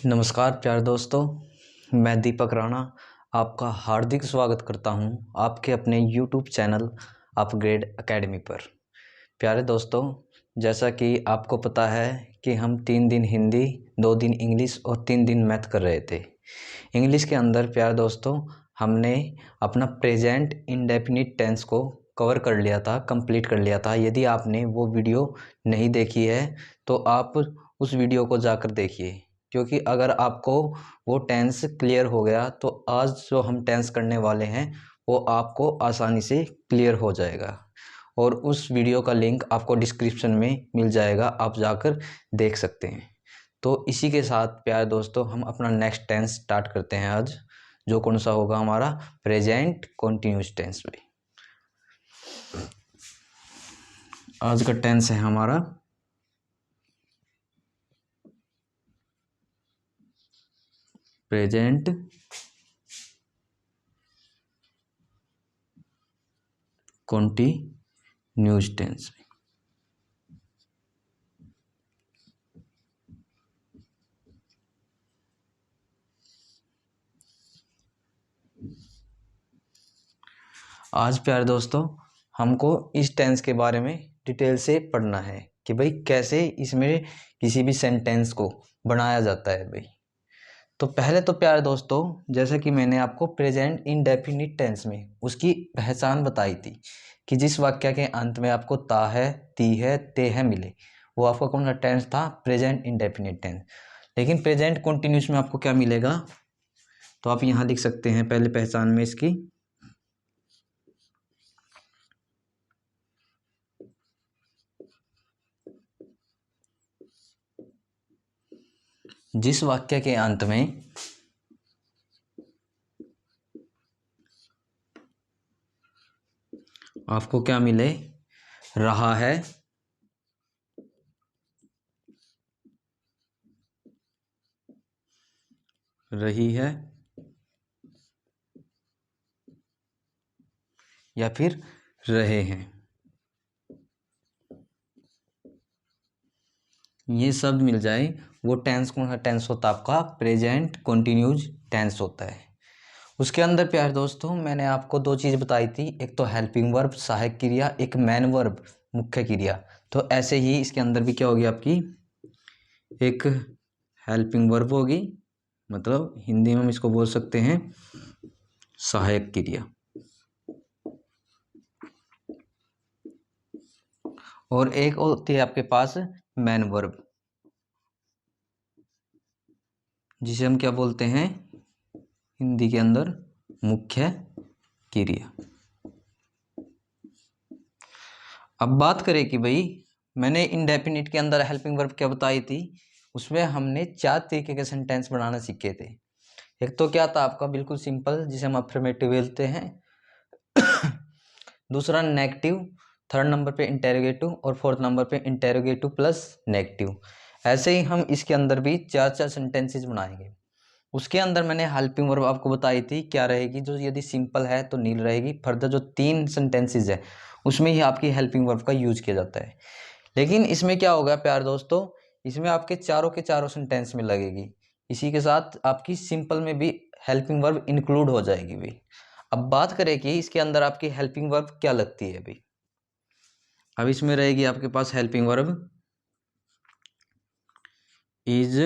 नमस्कार प्यारे दोस्तों, मैं दीपक राणा आपका हार्दिक स्वागत करता हूं आपके अपने YouTube चैनल अपग्रेड एकेडमी पर। प्यारे दोस्तों, जैसा कि आपको पता है कि हम 3 दिन हिंदी, 2 दिन इंग्लिश और 3 दिन मैथ कर रहे थे। इंग्लिश के अंदर प्यारे दोस्तों हमने अपना प्रेजेंट इंडेफिनिट टेंस को कवर कर लिया था, कंप्लीट कर लिया था। यदि आपने वो वीडियो नहीं देखी है तो आप उस वीडियो को जाकर देखिए, क्योंकि अगर आपको वो टेंस क्लियर हो गया तो आज जो हम टेंस करने वाले हैं वो आपको आसानी से क्लियर हो जाएगा। और उस वीडियो का लिंक आपको डिस्क्रिप्शन में मिल जाएगा, आप जाकर देख सकते हैं। तो इसी के साथ प्यारे दोस्तों हम अपना नेक्स्ट टेंस स्टार्ट करते हैं आज, जो कौन सा होगा हमारा प्रेजेंट कंटिन्यूअस टेंस में। आज का टेंस है हमारा प्रेजेंट कंटिन्यूअस टेंस में। आज प्यारे दोस्तों हमको इस टेंस के बारे में डिटेल से पढ़ना है कि भाई कैसे इसमें किसी भी सेंटेंस को बनाया जाता है भाई। तो पहले तो प्यारे दोस्तों, जैसा कि मैंने आपको प्रेजेंट इंडेफिनिट टेंस में उसकी पहचान बताई थी कि जिस वाक्य के अंत में आपको ता है, ती है, ते है मिले, वो आपका कौन सा टेंस था? Present indefinite tense. लेकिन प्रेजेंट कंटिन्यूअस में आपको क्या मिलेगा? तो आप यहाँ लिख सकते हैं पहले पहचान में इसकी, जिस वाक्य के अंत में आपको क्या मिले? रहा है, रही है या फिर रहे हैं, ये सब मिल जाए, वो टेंस कौन सा टेंस होता है? आपका प्रेजेंट कंटिन्यूअस टेंस होता है। उसके अंदर प्यारे दोस्तों मैंने आपको 2 चीज़ बताई थी, एक तो हेल्पिंग वर्ब सहायक क्रिया, एक मैन वर्ब मुख्य क्रिया। तो ऐसे ही इसके अंदर भी क्या होगी आपकी, एक हेल्पिंग वर्ब होगी, मतलब हिंदी में हम इसको बोल सकते हैं सहायक क्रिया, और एक होती है आपके पास मैन वर्ब, जिसे हम क्या बोलते हैं हिंदी के अंदर मुख्य क्रिया। अब बात करें कि भाई मैंने इंडेफिनिट के अंदर हेल्पिंग वर्ब क्या बताई थी, उसमें हमने 4 तरीके के सेंटेंस बनाना सीखे थे। एक तो क्या था आपका बिल्कुल सिंपल, जिसे हम अफर्मेटिव बोलते हैं। दूसरा नेगेटिव, थर्ड नंबर पे इंटेरोगेटिव और फोर्थ नंबर पे इंटेरोगेटिव प्लस नेगेटिव। ऐसे ही हम इसके अंदर भी 4 सेंटेंसेस बनाएंगे। उसके अंदर मैंने हेल्पिंग वर्ब आपको बताई थी क्या रहेगी, जो यदि सिंपल है तो नील रहेगी। फर्दर जो 3 सेंटेंसेस है उसमें ही आपकी हेल्पिंग वर्ब का यूज किया जाता है। लेकिन इसमें क्या होगा प्यार दोस्तों, इसमें आपके चारों के चारों सेंटेंस में लगेगी, इसी के साथ आपकी सिंपल में भी हेल्पिंग वर्ब इंक्लूड हो जाएगी भाई। अब बात करें कि इसके अंदर आपकी हेल्पिंग वर्ब क्या लगती है भाई। अब इसमें रहेगी आपके पास हेल्पिंग वर्ब इज,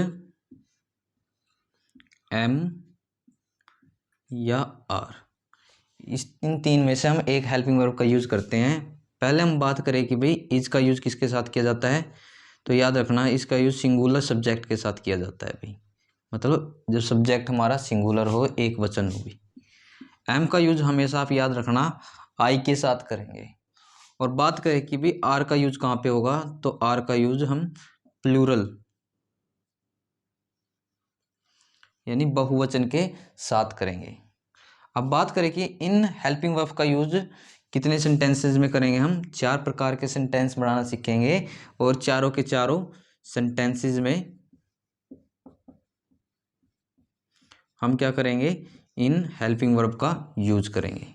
एम या आर। इन 3 में से हम एक हेल्पिंग वर्ब का यूज करते हैं। पहले हम बात करें कि भाई इज का यूज किसके साथ किया जाता है, तो याद रखना इसका यूज सिंगुलर सब्जेक्ट के साथ किया जाता है भाई, मतलब जब सब्जेक्ट हमारा सिंगुलर हो, एक वचन हो भी। एम का यूज हमेशा आप याद रखना आई के साथ करेंगे। और बात करें कि भाई आर का यूज कहाँ पे होगा, तो आर का यूज हम प्लूरल यानी बहुवचन के साथ करेंगे। अब बात करें कि इन हेल्पिंग वर्ब का यूज कितने सेंटेंसेस में करेंगे, हम 4 प्रकार के सेंटेंस बनाना सीखेंगे, और चारों के चारों सेंटेंसेस में हम क्या करेंगे, इन हेल्पिंग वर्ब का यूज करेंगे।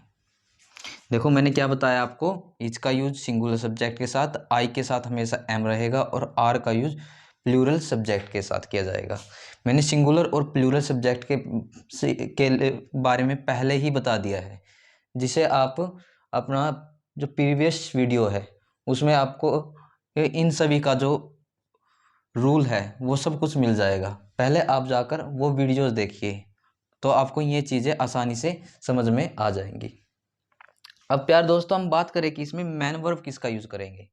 देखो मैंने क्या बताया आपको, इज का यूज सिंगुलर सब्जेक्ट के साथ, आई के साथ हमेशा एम रहेगा, और आर का यूज प्लूरल सब्जेक्ट के साथ किया जाएगा। मैंने सिंगुलर और प्लूरल सब्जेक्ट के बारे में पहले ही बता दिया है, जिसे आप अपना जो प्रीवियस वीडियो है उसमें आपको इन सभी का जो रूल है वो सब कुछ मिल जाएगा। पहले आप जाकर वो वीडियोस देखिए, तो आपको ये चीज़ें आसानी से समझ में आ जाएंगी। अब प्यार दोस्तों, हम बात करें कि इसमें मैन वर्ब किसका यूज़ करेंगे।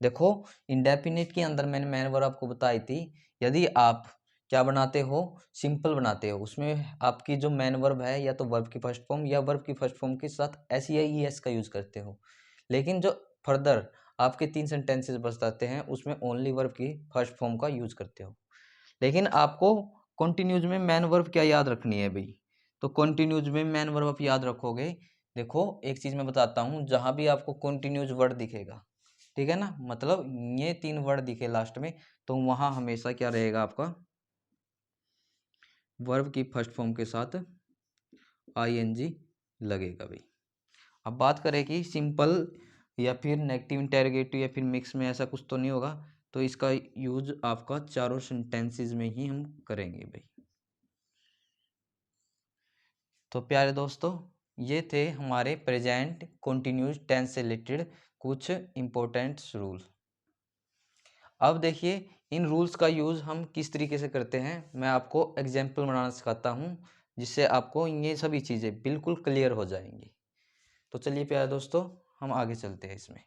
देखो, इंडेफिनिट के अंदर मैंने मैन वर्ब आपको बताई थी। यदि आप क्या बनाते हो, सिंपल बनाते हो, उसमें आपकी जो मैन वर्ब है या तो वर्ब की फर्स्ट फॉर्म या वर्ब की फर्स्ट फॉर्म के साथ एस या ई एस का यूज़ करते हो। लेकिन जो फर्दर आपके 3 सेंटेंसेस बताते हैं उसमें ओनली वर्ब की फर्स्ट फॉर्म का यूज़ करते हो। लेकिन आपको कंटिन्यूज में मैन वर्ब क्या याद रखनी है भाई, तो कंटिन्यूज में मैन वर्ब आप याद रखोगे। देखो, एक चीज़ मैं बताता हूँ, जहाँ भी आपको कंटिन्यूज वर्ड दिखेगा, ठीक है ना, मतलब ये 3 वर्ड दिखे लास्ट में, तो वहाँ हमेशा क्या रहेगा आपका, वर्ब की फर्स्ट फॉर्म के साथ आईएनजी लगेगा भाई। अब बात करें कि सिंपल या फिर नेगेटिव इंटेरोगेटिव या फिर मिक्स में ऐसा कुछ तो नहीं होगा, तो इसका यूज आपका चारों सेंटेंसेस में ही हम करेंगे भाई। तो प्यारे दोस्तों, ये थे हमारे प्रेजेंट कंटिन्यूस टेंस से रिलेटेड कुछ इम्पोर्टेंट रूल। अब देखिए, इन रूल्स का यूज़ हम किस तरीके से करते हैं, मैं आपको एग्जाम्पल बनाना सिखाता हूँ, जिससे आपको ये सभी चीज़ें बिल्कुल क्लियर हो जाएंगी। तो चलिए प्यारे दोस्तों, हम आगे चलते हैं इसमें।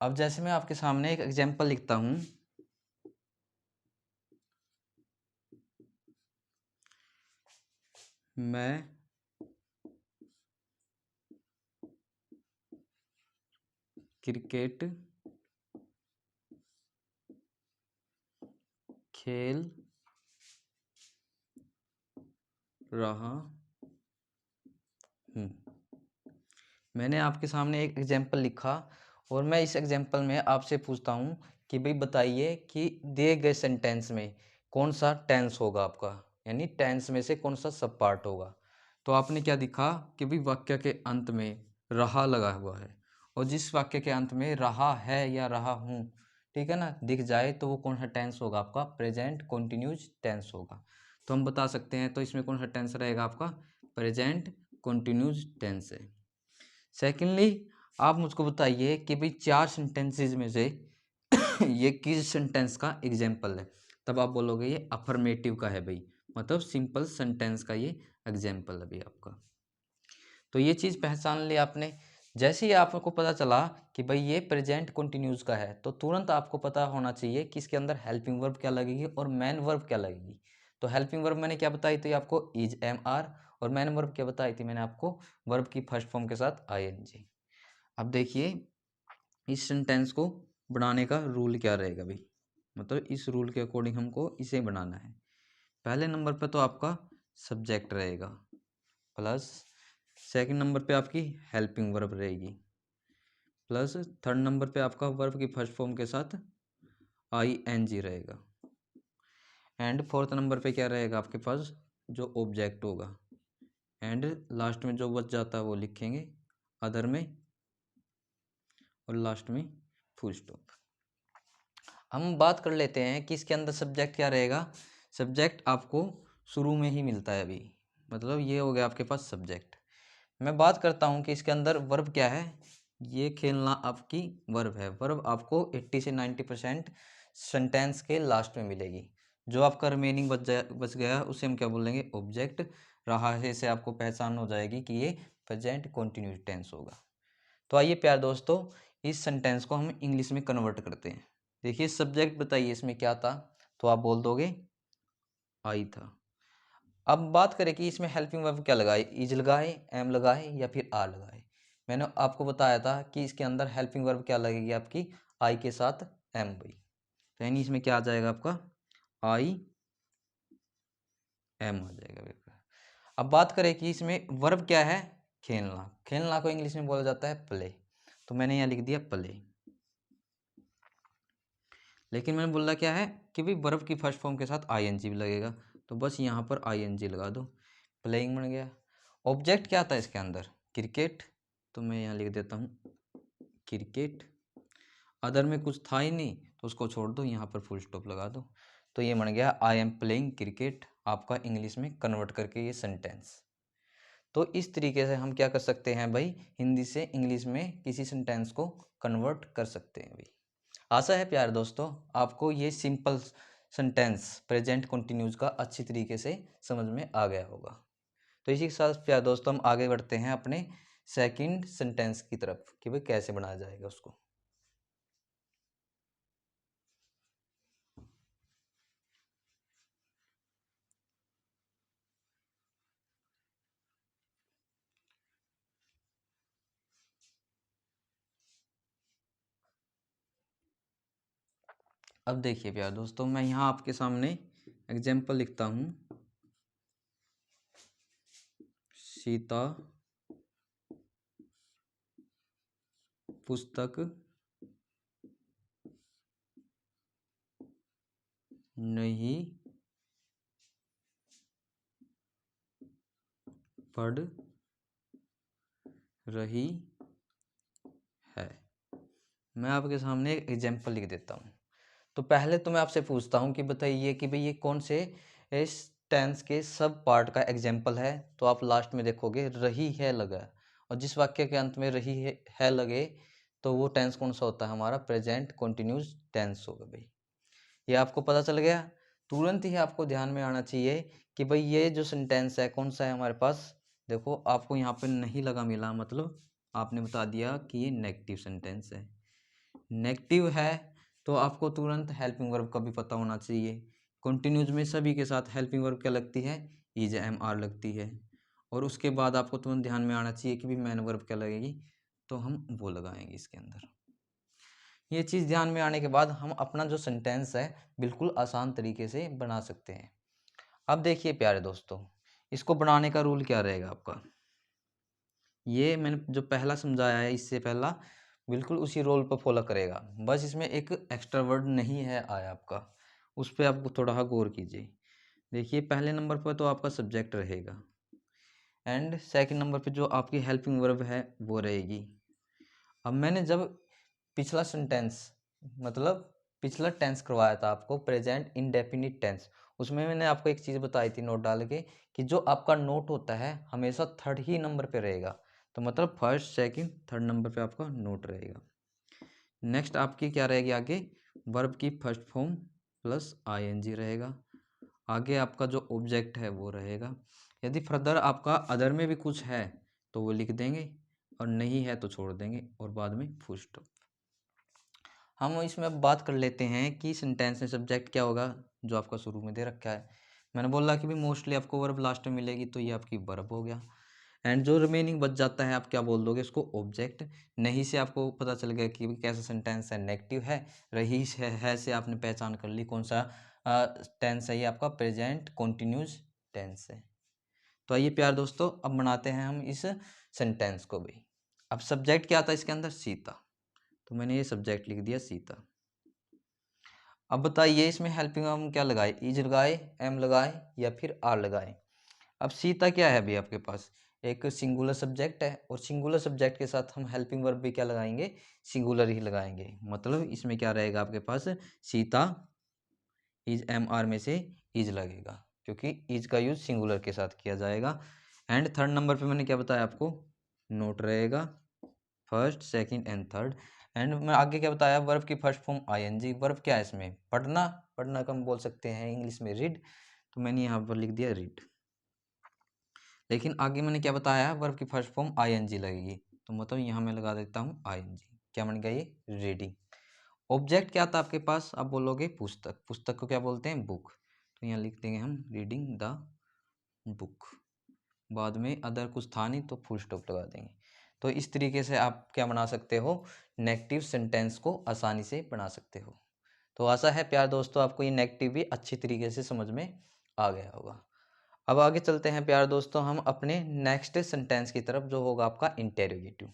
अब जैसे मैं आपके सामने एक एग्जाम्पल लिखता हूँ, मैं क्रिकेट खेल रहा हूँ। मैंने आपके सामने एक एग्जाम्पल लिखा और मैं इस एग्जाम्पल में आपसे पूछता हूँ कि भाई बताइए कि दिए गए सेंटेंस में कौन सा टेंस होगा आपका, यानी टेंस में से कौन सा सब पार्ट होगा। तो आपने क्या दिखा कि भाई वाक्य के अंत में रहा लगा हुआ है, और जिस वाक्य के अंत में रहा है या रहा हूँ, ठीक है ना, दिख जाए तो वो कौन सा टेंस होगा आपका, प्रेजेंट कंटिन्यूज टेंस होगा। तो हम बता सकते हैं, तो इसमें कौन सा टेंस रहेगा आपका, प्रेजेंट कंटिन्यूज टेंस है। सेकेंडली, आप मुझको बताइए कि भाई 4 सेंटेंसेस में से ये किस सेंटेंस का एग्जाम्पल है। तब आप बोलोगे ये अफर्मेटिव का है भाई, मतलब सिंपल सेंटेंस का ये एग्जाम्पल है भाई आपका। तो ये चीज़ पहचान ली आपने। जैसे ही आपको पता चला कि भाई ये प्रेजेंट कंटिन्यूस का है, तो तुरंत आपको पता होना चाहिए कि इसके अंदर हेल्पिंग वर्ब क्या लगेगी और मैन वर्ब क्या लगेगी। तो हेल्पिंग वर्ब मैंने क्या बताई थी आपको, इज एम आर, और मैन वर्ब क्या बताई थी मैंने आपको, वर्ब की फर्स्ट फॉर्म के साथ आई एन जी। अब देखिए, इस सेंटेंस को बनाने का रूल क्या रहेगा भाई, मतलब इस रूल के अकॉर्डिंग हमको इसे बनाना है। पहले नंबर पे तो आपका सब्जेक्ट रहेगा, प्लस सेकंड नंबर पे आपकी हेल्पिंग वर्ब रहेगी, प्लस थर्ड नंबर पे आपका वर्ब की फर्स्ट फॉर्म के साथ आई एन जी रहेगा, एंड फोर्थ नंबर पे क्या रहेगा आपके पास, जो ऑब्जेक्ट होगा, एंड लास्ट में जो बच जाता है वो लिखेंगे अदर में, और लास्ट में फुल स्टॉप। हम बात कर लेते हैं कि इसके अंदर सब्जेक्ट क्या रहेगा। सब्जेक्ट आपको शुरू में ही मिलता है अभी, मतलब ये हो गया आपके पास सब्जेक्ट। मैं बात करता हूँ कि इसके अंदर वर्ब क्या है। ये खेलना आपकी वर्ब है। वर्ब आपको 80 से 90% सेंटेंस के लास्ट में मिलेगी। जो आपका रिमेनिंग बच गया उसे हम क्या बोलेंगे, ऑब्जेक्ट। रहा है से आपको पहचान हो जाएगी कि ये प्रेजेंट कंटिन्यूस टेंस होगा। तो आइए प्यार दोस्तों, इस सेंटेंस को हम इंग्लिश में कन्वर्ट करते हैं। देखिए, सब्जेक्ट बताइए इसमें क्या था, तो आप बोल दोगे आई था। अब बात करें कि इसमें हेल्पिंग वर्ब क्या लगाए, इज लगाए, एम लगाए या फिर आर लगाए। मैंने आपको बताया था कि इसके अंदर हेल्पिंग वर्ब क्या लगेगी आपकी, आई के साथ एम भाई, तो यानी इसमें क्या आ जाएगा आपका आई एम आ जाएगा भाई। अब बात करें कि इसमें वर्ब क्या है, खेलना। खेलना को इंग्लिश में बोला जाता है प्ले, तो मैंने यहाँ लिख दिया प्ले। लेकिन मैंने बोला क्या है कि भाई वर्ब की फर्स्ट फॉर्म के साथ आईएनजी भी लगेगा, तो बस यहाँ पर आईएनजी लगा दो, प्लेइंग बन गया। ऑब्जेक्ट क्या था इसके अंदर, क्रिकेट, तो मैं यहाँ लिख देता हूँ क्रिकेट। अदर में कुछ था ही नहीं तो उसको छोड़ दो, यहाँ पर फुल स्टॉप लगा दो, तो ये बन गया आई एम प्लेइंग क्रिकेट, आपका इंग्लिश में कन्वर्ट करके ये सेंटेंस। तो इस तरीके से हम क्या कर सकते हैं भाई, हिंदी से इंग्लिश में किसी सेंटेंस को कन्वर्ट कर सकते हैं भाई। आशा है प्यारे दोस्तों आपको ये सिंपल सेंटेंस प्रेजेंट कंटिन्यूज का अच्छी तरीके से समझ में आ गया होगा। तो इसी के साथ प्यारे दोस्तों हम आगे बढ़ते हैं अपने सेकंड सेंटेंस की तरफ कि भाई कैसे बनाया जाएगा उसको। अब देखिए प्यारे दोस्तों, मैं यहाँ आपके सामने एग्जाम्पल लिखता हूँ। सीता पुस्तक नहीं पढ़ रही है। मैं आपके सामने एक एग्जाम्पल लिख देता हूँ। तो पहले तो मैं आपसे पूछता हूँ कि बताइए कि भाई ये कौन से इस टेंस के सब पार्ट का एग्जाम्पल है। तो आप लास्ट में देखोगे रही है लगा है, और जिस वाक्य के अंत में रही है लगे तो वो टेंस कौन सा होता है, हमारा प्रेजेंट कंटिन्यूस टेंस होगा भाई। ये आपको पता चल गया। तुरंत ही आपको ध्यान में आना चाहिए कि भाई ये जो सेंटेंस है कौन सा है हमारे पास। देखो आपको यहाँ पे नहीं लगा मिला, मतलब आपने बता दिया कि ये नेगेटिव सेंटेंस है। नेगेटिव है तो आपको तुरंत हेल्पिंग वर्ब का भी पता होना चाहिए। कंटिन्यूज में सभी के साथ हेल्पिंग वर्ब क्या लगती है, इज एम आर लगती है। और उसके बाद आपको तुरंत ध्यान में आना चाहिए कि भी मैन वर्ब क्या लगेगी, तो हम वो लगाएंगे इसके अंदर। ये चीज़ ध्यान में आने के बाद हम अपना जो सेंटेंस है बिल्कुल आसान तरीके से बना सकते हैं। अब देखिए प्यारे दोस्तों, इसको बनाने का रूल क्या रहेगा आपका, ये मैंने जो पहला समझाया है इससे पहला बिल्कुल उसी रोल पर फॉलो करेगा। बस इसमें एक एक्स्ट्रा वर्ड नहीं है आया आपका, उस पर आपको थोड़ा गौर कीजिए। देखिए पहले नंबर पर तो आपका सब्जेक्ट रहेगा, एंड सेकंड नंबर पे जो आपकी हेल्पिंग वर्ब है वो रहेगी। अब मैंने जब पिछला सेंटेंस मतलब पिछला टेंस करवाया था आपको प्रेजेंट इंडेफिनिट टेंस, उसमें मैंने आपको एक चीज़ बताई थी नोट डाल के कि जो आपका नोट होता है हमेशा थर्ड ही नंबर पे रहेगा। तो मतलब फर्स्ट सेकंड थर्ड नंबर पे आपका नोट रहेगा। नेक्स्ट आपकी क्या रहेगी आगे, वर्ब की फर्स्ट फॉर्म प्लस आईएनजी रहेगा। आगे आपका जो ऑब्जेक्ट है वो रहेगा। यदि फर्दर आपका अदर में भी कुछ है तो वो लिख देंगे, और नहीं है तो छोड़ देंगे, और बाद में फुल स्टॉप। हम इसमें अब बात कर लेते हैं कि सेंटेंस में सब्जेक्ट क्या होगा जो आपका शुरू में दे रखा है। मैंने बोला कि भाई मोस्टली आपको वर्ब लास्ट में मिलेगी, तो ये आपकी वर्ब हो गया। एंड जो रिमेनिंग बच जाता है आप क्या बोल दोगे इसको, ऑब्जेक्ट। नहीं से आपको पता चल गया कि कैसा सेंटेंस है, नेगेटिव है। रही है से आपने पहचान कर ली कौन सा टेंस है, ये आपका प्रेजेंट कॉन्टिन्यूस टेंस है। तो आइए प्यार दोस्तों अब बनाते हैं हम इस सेंटेंस को भी। अब सब्जेक्ट क्या था इसके अंदर, सीता, तो मैंने ये सब्जेक्ट लिख दिया सीता। अब बताइए इसमें हेल्पिंग हम क्या लगाए, इज लगाए, एम लगाए, या फिर आर लगाए। अब सीता क्या है अभी आपके पास, एक सिंगुलर सब्जेक्ट है, और सिंगुलर सब्जेक्ट के साथ हम हेल्पिंग वर्ब भी क्या लगाएंगे, सिंगुलर ही लगाएंगे। मतलब इसमें क्या रहेगा आपके पास, सीता इज एम आर में से इज लगेगा, क्योंकि इज का यूज सिंगुलर के साथ किया जाएगा। एंड थर्ड नंबर पे मैंने क्या बताया आपको, नोट रहेगा, first second and third. And मैं आगे क्या बताया, वर्ब की फर्स्ट फॉर्म आईएनजी। वर्ब क्या है इसमें, पढ़ना, पढ़ना का हम बोल सकते हैं इंग्लिश में रीड, तो मैंने यहाँ पर लिख दिया रीड। लेकिन आगे मैंने क्या बताया, वर्ब की फर्स्ट फॉर्म आईएनजी लगेगी, तो मतलब यहाँ मैं लगा देता हूँ आईएनजी। क्या बन गया ये, रीडिंग। ऑब्जेक्ट क्या था आपके पास, आप बोलोगे पुस्तक, पुस्तक को क्या बोलते हैं, बुक, तो यहाँ लिख देंगे हम रीडिंग द बुक। बाद में अदर कुछ था नहीं तो फुल स्टॉप लगा देंगे। तो इस तरीके से आप क्या बना सकते हो, नेगेटिव सेंटेंस को आसानी से बना सकते हो। तो आशा है प्यारे दोस्तों आपको ये नेगेटिव भी अच्छी तरीके से समझ में आ गया होगा। अब आगे चलते हैं प्यारे दोस्तों हम अपने नेक्स्ट सेंटेंस की तरफ, जो होगा आपका इंटेरोगेटिव।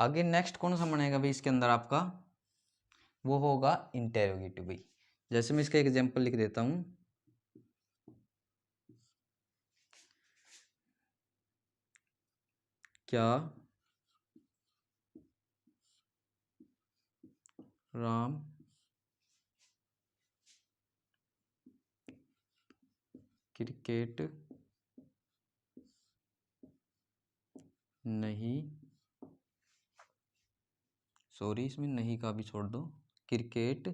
आगे नेक्स्ट कौन सा बनेगा भाई इसके अंदर आपका, वो होगा इंटेरोगेटिव भाई। जैसे मैं इसका एग्जांपल लिख देता हूं, क्या राम क्रिकेट नहीं, सॉरी इसमें नहीं का भी छोड़ दो, क्रिकेट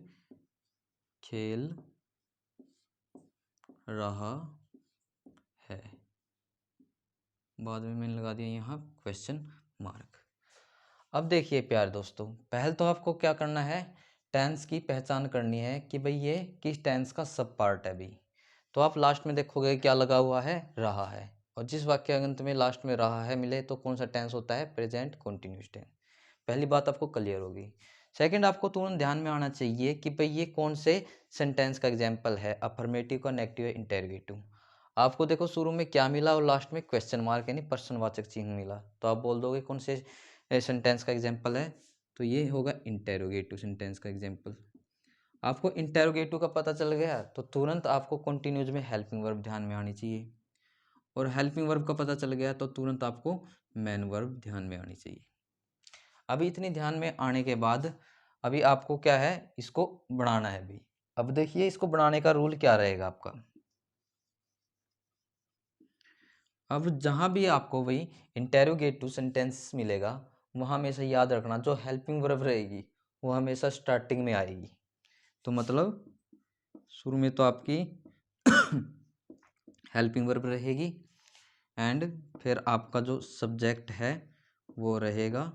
खेल रहा है, बाद में मैंने लगा दिया यहाँ क्वेश्चन मार्क। अब देखिए प्यारे दोस्तों, पहले तो आपको क्या करना है, टेंस की पहचान करनी है कि भाई ये किस टेंस का सब पार्ट है भाई। तो आप लास्ट में देखोगे क्या लगा हुआ है, रहा है, और जिस वाक्यांत में लास्ट में रहा है मिले तो कौन सा टेंस होता है, प्रेजेंट कंटिन्यूअस टेंस। पहली बात आपको क्लियर होगी। सेकंड, आपको तुरंत ध्यान में आना चाहिए कि भाई ये कौन से सेंटेंस का एग्जाम्पल है, अफर्मेटिव का, नेगेटिव या इंटेरोगेटिव। आपको देखो शुरू में क्या मिला और लास्ट में क्वेश्चन मार्क यानी प्रश्नवाचक चिन्ह मिला, तो आप बोल दोगे कौन से सेंटेंस का एग्जाम्पल है, तो ये होगा इंटेरोगेटिव सेंटेंस का एग्जाम्पल। आपको इंटेरोगेटिव का पता चल गया तो तुरंत आपको कंटिन्यूज में हेल्पिंग वर्ब ध्यान में आनी चाहिए, और हेल्पिंग वर्ब का पता चल गया तो तुरंत आपको मेन वर्ब ध्यान में आनी चाहिए। अभी इतनी ध्यान में आने के बाद अभी आपको क्या है, इसको बनाना है अभी। अब देखिए इसको बनाने का रूल क्या रहेगा आपका। अब जहां भी आपको वही इंटेरोगेटिव सेंटेंस मिलेगा, वहां हमेशा याद रखना जो हेल्पिंग वर्ब रहेगी वो हमेशा स्टार्टिंग में आएगी। तो मतलब शुरू में तो आपकी हेल्पिंग वर्ब रहेगी, एंड फिर आपका जो सब्जेक्ट है वो रहेगा,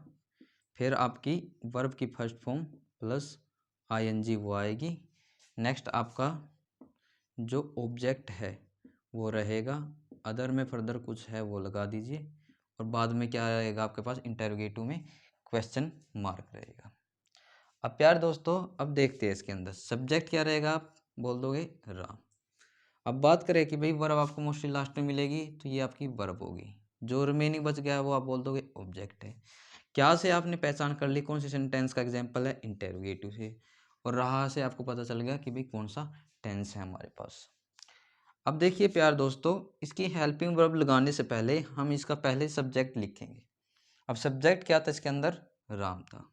फिर आपकी वर्ब की फर्स्ट फॉर्म प्लस आईएनजी वो आएगी। नेक्स्ट आपका जो ऑब्जेक्ट है वो रहेगा, अदर में फर्दर कुछ है वो लगा दीजिए, और बाद में क्या रहेगा आपके पास, इंटेरोगेटिव में क्वेश्चन मार्क रहेगा। अब प्यार दोस्तों अब देखते हैं इसके अंदर सब्जेक्ट क्या रहेगा, आप बोल दोगे राम। अब बात करें कि भाई वर्ब आपको मोस्टली लास्ट में मिलेगी, तो ये आपकी वर्ब होगी। जो रिमेनिंग बच गया है वो आप बोल दोगे ऑब्जेक्ट है। क्या से आपने पहचान कर ली कौन सी सेंटेंस का एग्जाम्पल है, इंटेरोगेटिव से, और रहा से आपको पता चल गया कि भाई कौन सा टेंस है हमारे पास। अब देखिए प्यार दोस्तों, इसकी हेल्पिंग वर्ब लगाने से पहले हम इसका पहले सब्जेक्ट लिखेंगे। अब सब्जेक्ट क्या था इसके अंदर, राम था,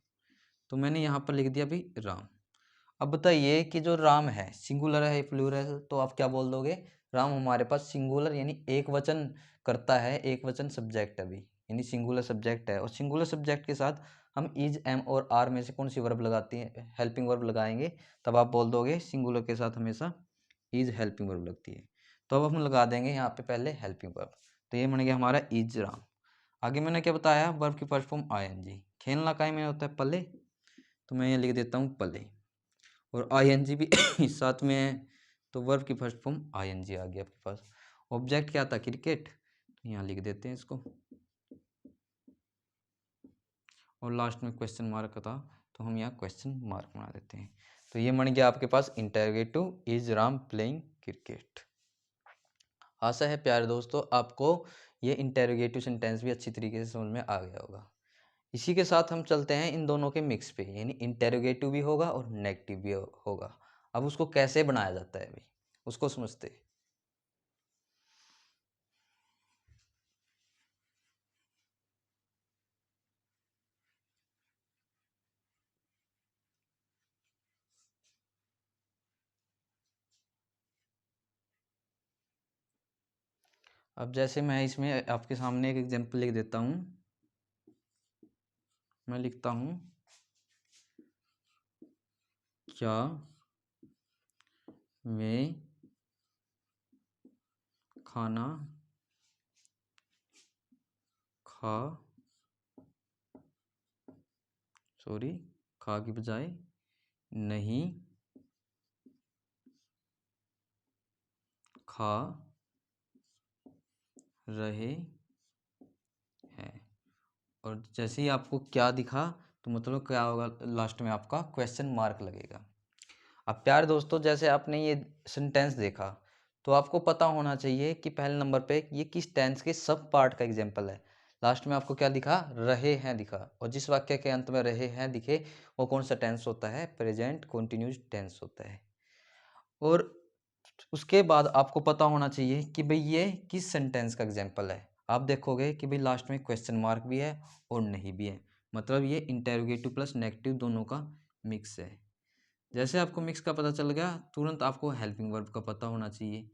तो मैंने यहाँ पर लिख दिया भाई राम। अब बताइए कि जो राम है सिंगुलर है प्लूरल, तो आप क्या बोल दोगे, राम हमारे पास सिंगुलर यानी एक वचन करता है, एक वचन सब्जेक्ट अभी यानी सिंगुलर सब्जेक्ट है, और सिंगुलर सब्जेक्ट के साथ हम इज, एम और आर में से कौन सी वर्ब लगाती है, हेल्पिंग वर्ब लगाएंगे, तब आप बोल दोगे सिंगुलर के साथ हमेशा इज हेल्पिंग वर्ब लगती है। तो अब हम लगा देंगे यहाँ पे पहले हेल्पिंग वर्ब, तो ये बन गया हमारा इज राम। आगे मैंने क्या बताया, वर्ब की फर्स्ट फॉर्म आईएनजी, खेलना काय में होता है पले, तो मैं ये लिख देता हूँ पले, और आईएनजी भी साथ में है, तो वर्ब की फर्स्ट फॉर्म आईएनजी आ गया आपके पास। ऑब्जेक्ट क्या था, क्रिकेट, तो यहाँ लिख देते हैं इसको, और लास्ट में क्वेश्चन मार्क था तो हम यहाँ क्वेश्चन मार्क बना देते हैं। तो ये बन गया आपके पास interrogative is Ram playing cricket. आशा है प्यारे दोस्तों आपको ये इंटेरोगेटिव सेंटेंस भी अच्छी तरीके से समझ में आ गया होगा। इसी के साथ हम चलते हैं इन दोनों के मिक्स पे, यानी इंटेरोगेटिव भी होगा और नेगेटिव भी होगा। अब उसको कैसे बनाया जाता है भाई, उसको समझते हैं। अब जैसे मैं इसमें आपके सामने एक एग्जांपल लिख देता हूँ, मैं लिखता हूँ क्या वे खाना खा खा की बजाय नहीं खा रहे हैं। और जैसे ही आपको क्या दिखा तो मतलब क्या होगा, लास्ट में आपका क्वेश्चन मार्क लगेगा। अब प्यारे दोस्तों, जैसे आपने ये सेंटेंस देखा तो आपको पता होना चाहिए कि पहले नंबर पे ये किस टेंस के सब पार्ट का एग्जाम्पल है। लास्ट में आपको क्या दिखा, रहे हैं दिखा, और जिस वाक्य के अंत में रहे हैं दिखे वो कौन सा टेंस होता है, प्रेजेंट कंटिन्यूअस टेंस होता है। और उसके बाद आपको पता होना चाहिए कि भाई ये किस सेंटेंस का एग्जाम्पल है। आप देखोगे कि भाई लास्ट में क्वेश्चन मार्क भी है और नहीं भी है, मतलब ये इंटेरोगेटिव प्लस नेगेटिव दोनों का मिक्स है। जैसे आपको मिक्स का पता चल गया, तुरंत आपको हेल्पिंग वर्ब का पता होना चाहिए।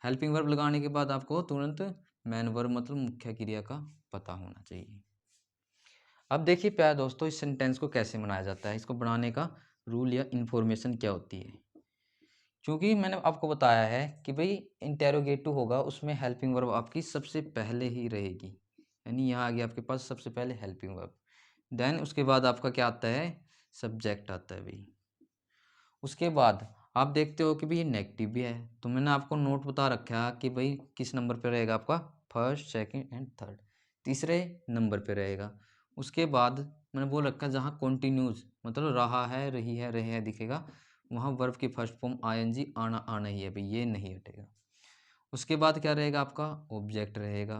हेल्पिंग वर्ब लगाने के बाद आपको तुरंत मेन वर्ब मतलब मुख्य क्रिया का पता होना चाहिए। अब देखिए प्यारे दोस्तों, इस सेंटेंस को कैसे बनाया जाता है, इसको बनाने का रूल या इन्फॉर्मेशन क्या होती है। क्योंकि मैंने आपको बताया है कि भाई इंटेरोगेटिव होगा, उसमें हेल्पिंग वर्ब आपकी सबसे पहले ही रहेगी, यानी यहाँ आ गया आपके पास सबसे पहले हेल्पिंग वर्ब, देन उसके बाद आपका क्या आता है, सब्जेक्ट आता है भाई। उसके बाद आप देखते हो कि भाई ये नेगेटिव भी है, तो मैंने आपको नोट बता रखा है कि भाई किस नंबर पे रहेगा आपका, फर्स्ट सेकंड एंड थर्ड, तीसरे नंबर पे रहेगा। उसके बाद मैंने बोल रखा है जहाँ कॉन्टिन्यूस मतलब रहा है, रही है, रहे हैं दिखेगा, वहाँ वर्ब की फर्स्ट फॉर्म आईएनजी आना आना ही है भाई, ये नहीं हटेगा। उसके बाद क्या रहेगा आपका, ऑब्जेक्ट रहेगा,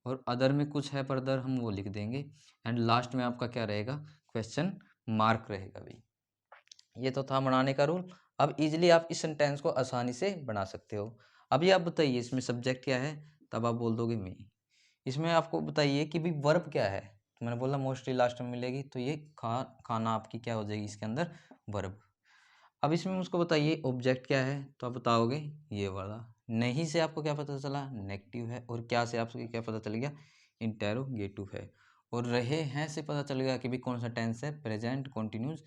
और अदर में कुछ है फर्दर हम वो लिख देंगे, एंड लास्ट में आपका क्या रहेगा, क्वेश्चन मार्क रहेगा भाई। ये तो था बनाने का रूल। अब इजीली आप इस सेंटेंस को आसानी से बना सकते हो। अभी आप बताइए इसमें सब्जेक्ट क्या है, तब आप बोल दोगे मी। इसमें आपको बताइए कि भाई वर्ब क्या है, तो मैंने बोला मोस्टली लास्ट में मिलेगी, तो ये खाना आपकी क्या हो जाएगी इसके अंदर, वर्ब। अब इसमें मुझको बताइए ऑब्जेक्ट क्या है, तो आप बताओगे ये वाला। नहीं से आपको क्या पता चला, नेगेटिव है, और क्या से आपको क्या पता चल गया, इंटेरोगेटिव है, और रहे हैं से पता चल गया कि भाई कौन सा टेंस है, प्रेजेंट कंटिन्यूअस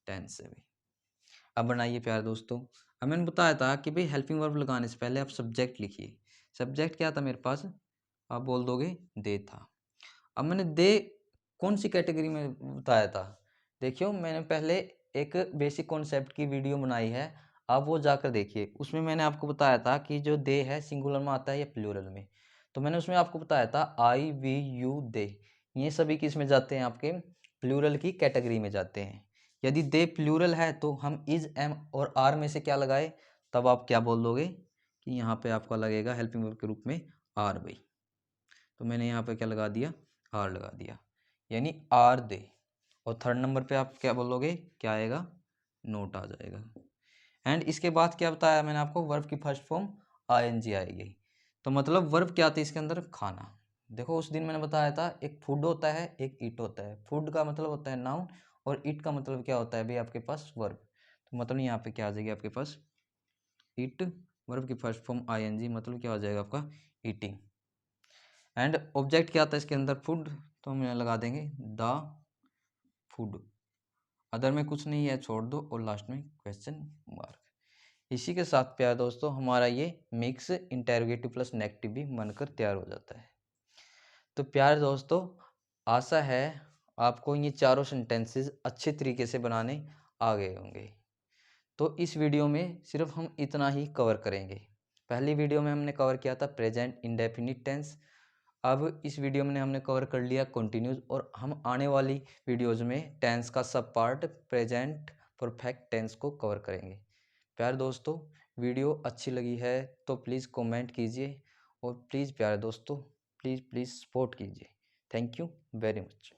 टेंस है भाई। अब बनाइए प्यारे दोस्तों, अब मैंने बताया था कि भाई हेल्पिंग वर्ब लगाने से पहले आप सब्जेक्ट लिखिए। सब्जेक्ट क्या था मेरे पास, आप बोल दोगे दे था। अब मैंने दे कौन सी कैटेगरी में बताया था, देखियो मैंने पहले एक बेसिक कॉन्सेप्ट की वीडियो बनाई है, आप वो जाकर देखिए। उसमें मैंने आपको बताया था कि जो दे है सिंगुलर में आता है या प्लूरल में, तो मैंने उसमें आपको बताया था आई वी यू दे, ये सभी किस में जाते हैं, आपके प्लूरल की कैटेगरी में जाते हैं। यदि दे प्लूरल है तो हम इज एम और आर में से क्या लगाए, तब आप क्या बोल दोगे कि यहाँ पे आपका लगेगा हेल्पिंग वर्ब के रूप में आर भाई। तो मैंने यहाँ पे क्या लगा दिया, आर लगा दिया, यानी आर दे। और थर्ड नंबर पे आप क्या बोलोगे, क्या आएगा, नोट आ जाएगा। एंड इसके बाद क्या बताया मैंने आपको, वर्ब की फर्स्ट फॉर्म आईएनजी आएगी। तो मतलब वर्ब क्या आती है इसके अंदर, खाना। देखो उस दिन मैंने बताया था एक फूड होता है एक ईट होता है, फूड का मतलब होता है नाउन, और ईट का मतलब क्या होता है भाई आपके पास वर्ब। तो मतलब यहाँ पे क्या आ जाएगी आपके पास, ईट, वर्ब की फर्स्ट फॉर्म आईएनजी, मतलब क्या हो जाएगा आपका, ईटिंग। एंड ऑब्जेक्ट क्या आता है इसके अंदर, फूड, तो हम यहाँ लगा देंगे द फूड, अदर में कुछ नहीं है छोड़ दो, और लास्ट में क्वेश्चन मार्क। इसी के साथ प्यारे दोस्तों हमारा ये मिक्स इंटेरोगेटिव प्लस नेगेटिव भी बनकर तैयार हो जाता है। तो प्यारे दोस्तों, आशा है आपको ये चारों सेंटेंसेस अच्छे तरीके से बनाने आ गए होंगे। तो इस वीडियो में सिर्फ हम इतना ही कवर करेंगे। पहली वीडियो में हमने कवर किया था प्रेजेंट इंडेफिनिट टेंस, अब इस वीडियो में हमने कवर कर लिया कंटिन्यूस, और हम आने वाली वीडियोज़ में टेंस का सब पार्ट प्रेजेंट परफेक्ट टेंस को कवर करेंगे। प्यारे दोस्तों, वीडियो अच्छी लगी है तो प्लीज़ कमेंट कीजिए, और प्लीज़ प्यारे दोस्तों प्लीज़ सपोर्ट कीजिए। Thank you very much.